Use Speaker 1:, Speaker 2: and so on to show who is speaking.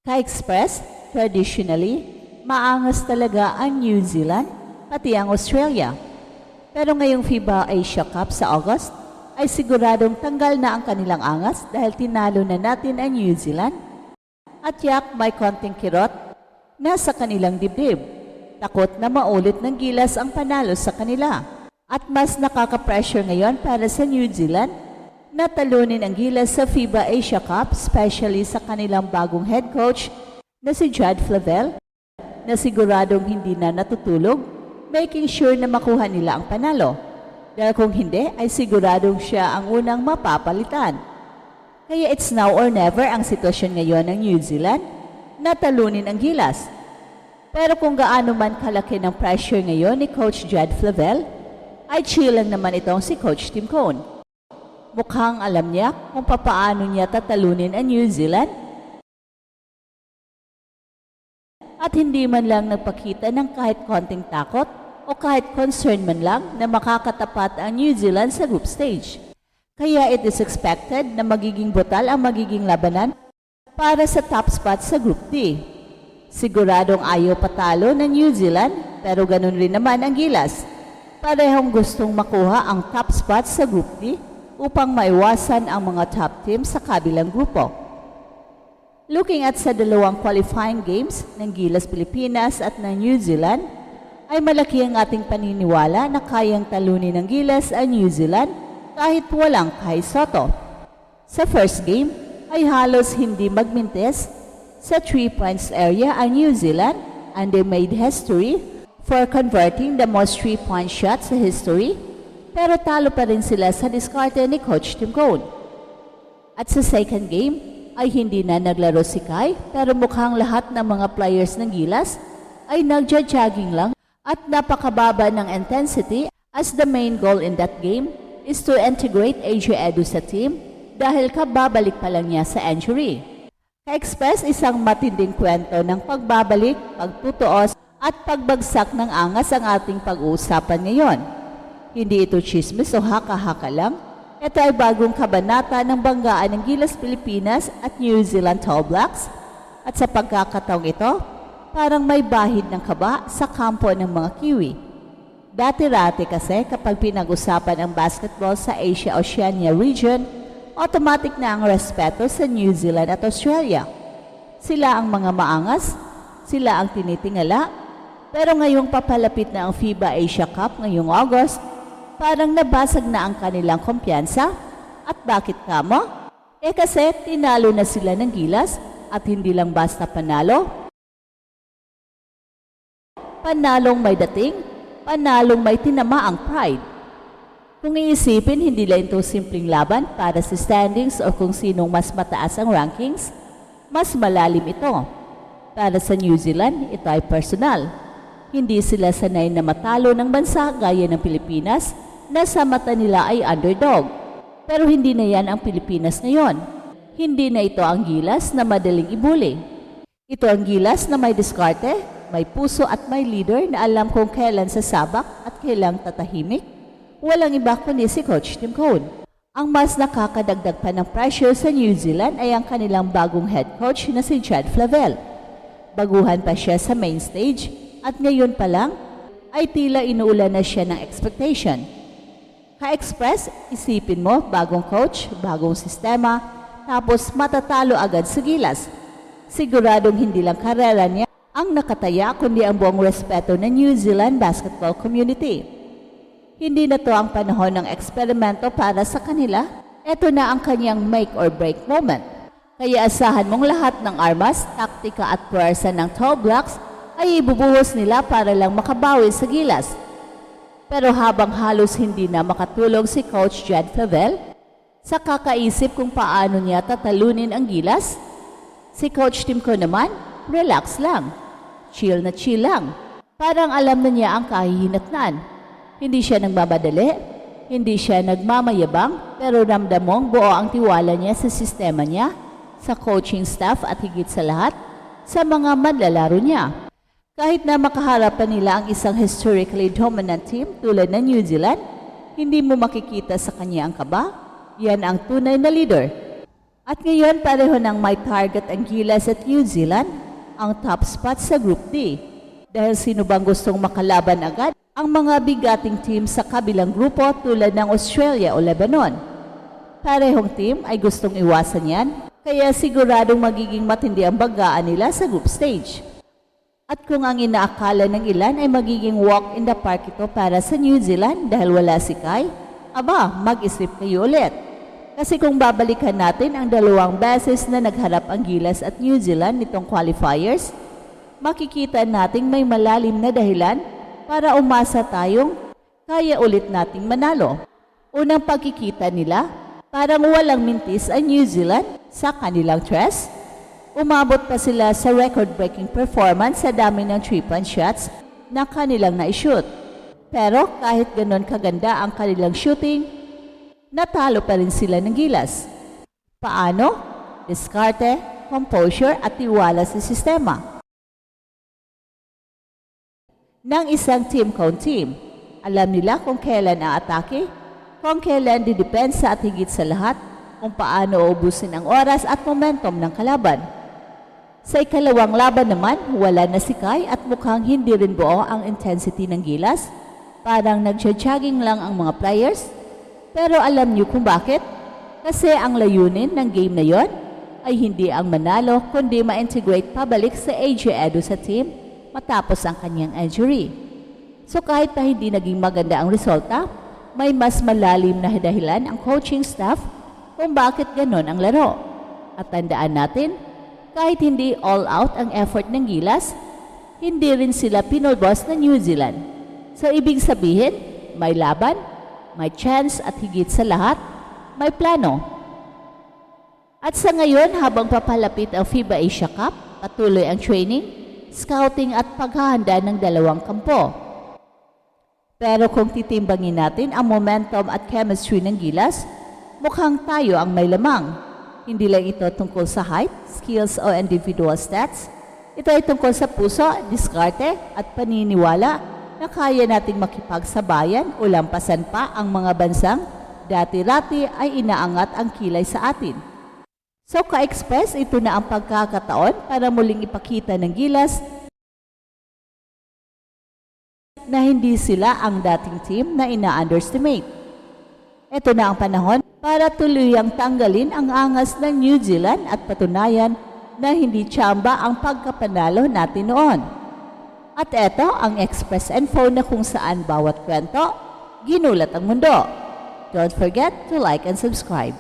Speaker 1: Ka-Express, traditionally, maangas talaga ang New Zealand, pati ang Australia. Pero ngayong FIBA Asia Cup sa August, ay siguradong tanggal na ang kanilang angas dahil tinalo na natin ang New Zealand. At yak may konting kirot na sa kanilang dibdib. Takot na maulit ng gilas ang panalo sa kanila. At mas nakaka-pressure ngayon para sa New Zealand na talunin ang gilas sa FIBA Asia Cup, especially sa kanilang bagong head coach na si Jad Flavel, na siguradong hindi na natutulog, making sure na makuha nila ang panalo. Dahil kung hindi, ay siguradong siya ang unang mapapalitan. Kaya it's now or never ang sitwasyon ngayon ng New Zealand na talunin ang gilas. Pero kung gaano man kalaki ng pressure ngayon ni Coach Jad Flavel, ay chill lang naman itong si Coach Tim Cone. Mukhang alam niya kung papaano niya tatalunin ang New Zealand at hindi man lang nagpakita ng kahit konting takot o kahit concern man lang na makakatapat ang New Zealand sa group stage. Kaya it is expected na magiging brutal ang magiging labanan para sa top spot sa Group D. Siguradong ayaw patalo ng New Zealand pero ganun rin naman ang gilas. Parehong gustong makuha ang top spot sa Group D upang maiwasan ang mga top teams sa kabilang grupo. Looking at sa dalawang qualifying games ng Gilas Pilipinas at ng New Zealand, ay malaki ang ating paniniwala na kayang talunin ng Gilas ang New Zealand kahit walang Kai Sotto. Sa first game ay halos hindi magmintes sa 3 points area ang New Zealand and they made history for converting the most 3-point shots sa history, pero talo pa rin sila sa diskarte ni Coach Tim Cone. At sa second game ay hindi na naglaro si Kai, pero mukhang lahat ng mga players ng Gilas ay nagja-jogging lang at napakababa ng intensity as the main goal in that game is to integrate AJ Edu sa team dahil kababalik pa lang niya sa injury. Ka-Express, isang matinding kwento ng pagbabalik, pagtutuos at pagbagsak ng angas ang ating pag-uusapan ngayon. Hindi ito chismis o haka-haka lang. Ito ay bagong kabanata ng banggaan ng Gilas Pilipinas at New Zealand Tall Blacks. At sa pagkakataong ito, parang may bahid ng kaba sa kampo ng mga Kiwi. Dati-rati kasi kapag pinag-usapan ang basketball sa Asia-Oceania region, automatic na ang respeto sa New Zealand at Australia. Sila ang mga maangas, sila ang tinitingala, pero ngayong papalapit na ang FIBA Asia Cup ngayong August, parang nabasag na ang kanilang kumpiyansa. At bakit kamo? Kasi tinalo na sila ng Gilas at hindi lang basta panalo. Panalong may dating, panalong may tinamaang pride. Kung iisipin, hindi lang ito simpleng laban para sa standings o kung sinong mas mataas ang rankings, mas malalim ito. Para sa New Zealand, ito ay personal. Hindi sila sanay na matalo ng bansa gaya ng Pilipinas na sa mata nila ay underdog. Pero hindi na yan ang Pilipinas ngayon. Hindi na ito ang Gilas na madaling ibuli. Ito ang Gilas na may diskarte, may puso at may leader na alam kung kailan sasabak at kailang tatahimik. Walang iba kundi si Coach Tim Cone. Ang mas nakakadagdag pa ng pressure sa New Zealand ay ang kanilang bagong head coach na si Jad Flavel. Baguhan pa siya sa main stage at ngayon pa lang ay tila inuulan na siya ng expectation. Ka-Express, isipin mo, bagong coach, bagong sistema, tapos matatalo agad sa Gilas. Siguradong hindi lang karera niya ang nakataya kundi ang buong respeto ng New Zealand basketball community. Hindi na to ang panahon ng eksperimento para sa kanila. Ito na ang kanyang make or break moment. Kaya asahan mong lahat ng armas, taktika at puwersa ng Tall Blacks ay ibubuhos nila para lang makabawi sa Gilas. Pero habang halos hindi na makatulog si Coach Jad Flavel sa kakaisip kung paano niya tatalunin ang Gilas, si Coach Tim Cone naman, relax lang. Chill na chill lang. Parang alam na niya ang kahihinatnan. Hindi siya nagmamadali, hindi siya nagmamayabang, pero ramdam mong buo ang tiwala niya sa sistema niya, sa coaching staff at higit sa lahat, sa mga manlalaro niya. Kahit na makaharap pa nila ang isang historically dominant team tulad ng New Zealand, hindi mo makikita sa kanya ang kaba. Yan ang tunay na leader. At ngayon pareho ng may target ang Gilas at New Zealand ang top spot sa Group D. Dahil sino bang gustong makalaban agad ang mga bigating team sa kabilang grupo tulad ng Australia o Lebanon? Parehong team ay gustong iwasan yan, kaya siguradong magiging matindi ang bagaan nila sa group stage. At kung ang inaakala ng ilan ay magiging walk in the park ito para sa New Zealand dahil wala si Kai, aba, mag-isip kayo ulit. Kasi kung babalikan natin ang 2 beses na nagharap ang Gilas at New Zealand nitong qualifiers, makikita nating may malalim na dahilan para umasa tayong kaya ulit nating manalo. Unang pagkikita nila, parang walang mintis ang New Zealand sa kanilang tres. Umabot pa sila sa record-breaking performance sa dami ng 3-point shots na kanilang na-shoot. Pero kahit ganon kaganda ang kanilang shooting, natalo pa rin sila ng Gilas. Paano? Diskarte, composure at tiwala sa sistema ng isang team. Alam nila kung kailan aatake, kung kailan didepensa at higit sa lahat, kung paano uubusin ang oras at momentum ng kalaban. Sa ikalawang laban naman, wala na si Kai at mukhang hindi rin buo ang intensity ng Gilas. Parang nagja-jogging lang ang mga players. Pero alam niyo kung bakit? Kasi ang layunin ng game na yon ay hindi ang manalo kundi ma-integrate pabalik sa AJ Edu sa team matapos ang kanyang injury. So kahit pa hindi naging maganda ang resulta, may mas malalim na dahilan ang coaching staff kung bakit ganon ang laro. At tandaan natin, kahit hindi all out ang effort ng Gilas, hindi rin sila pinulbos ng New Zealand. So ibig sabihin, may laban, may chance at higit sa lahat, may plano. At sa ngayon, habang papalapit ang FIBA Asia Cup, patuloy ang training, scouting at paghahanda ng 2 kampo. Pero kung titimbangin natin ang momentum at chemistry ng Gilas, mukhang tayo ang may lamang. Hindi lang ito tungkol sa height, skills o individual stats. Ito ay tungkol sa puso, diskarte at paniniwala na kaya nating makipagsabayan o lampasan pa ang mga bansang dati-rati ay inaangat ang kilay sa atin. So ka-express, ito na ang pagkakataon para muling ipakita ng Gilas na hindi sila ang dating team na ina-underestimate. Ito na ang panahon para tuluyang tanggalin ang angas ng New Zealand at patunayan na hindi tsamba ang pagkapanalo natin noon. At ito ang Express Info na kung saan bawat kwento, ginulat ang mundo. Don't forget to like and subscribe.